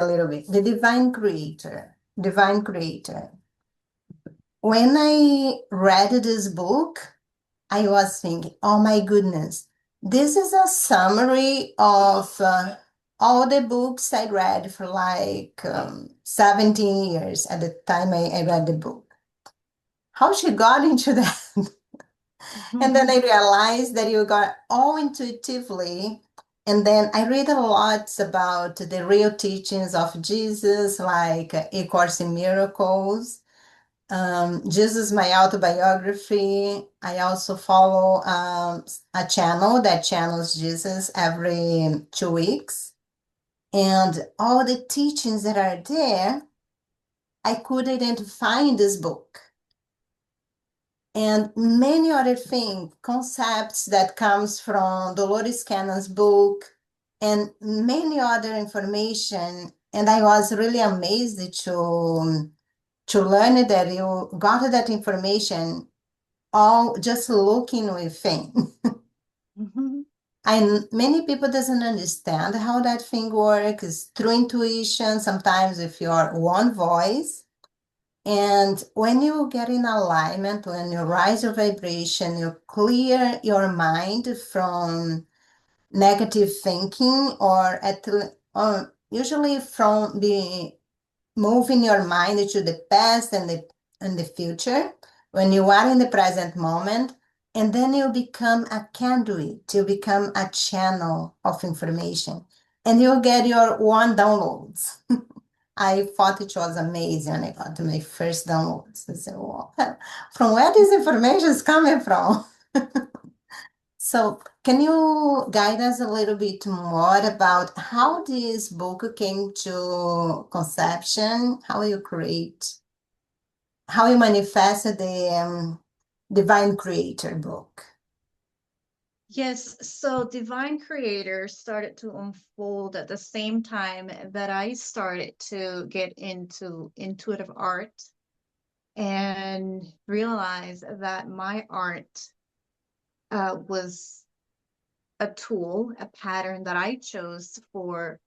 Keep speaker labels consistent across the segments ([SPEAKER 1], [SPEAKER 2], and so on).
[SPEAKER 1] a little bit. The Divine Creator. Divine Creator. When I read this book, I was thinking, oh my goodness, this is a summary of all the books I read for like 17 years at the time I read the book. How she got into that? And then I realized that you got all intuitively. And then I read a lot about the real teachings of Jesus, like A Course in Miracles, Jesus, my autobiography. I also follow a channel that channels Jesus every 2 weeks. And all the teachings that are there, I could identify in this book. And many other things, concepts that comes from Dolores Cannon's book, and many other information. And I was really amazed to learn that you got that information all just looking within.
[SPEAKER 2] Mhm.
[SPEAKER 1] And many people doesn't understand how that thing works through intuition, sometimes with your one voice. And when you get in alignment, when you rise your vibration, you clear your mind from negative thinking, or usually from the moving your mind to the past and the future when you are in the present moment, and then you become a conduit, you become a channel of information, and you get your one downloads. I thought it was amazing when I got to my first downloads. I said, "Wow, from where this information is coming from?" So, can you guide us a little bit more about how this book came to conception, how you create, how you manifested the Divine Creator book?
[SPEAKER 2] Yes, so Divine Creator started to unfold at the same time that I started to get into intuitive art and realize that my art was a tool, a pattern that I chose for,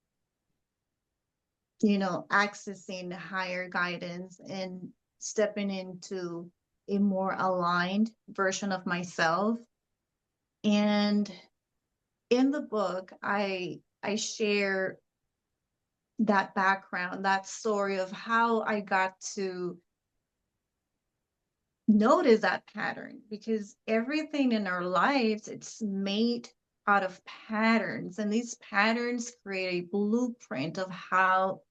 [SPEAKER 2] accessing higher guidance and stepping into a more aligned version of myself. And in the book, I share that background, that story of how I got to notice that pattern, because everything in our lives, it's made out of patterns, and these patterns create a blueprint of how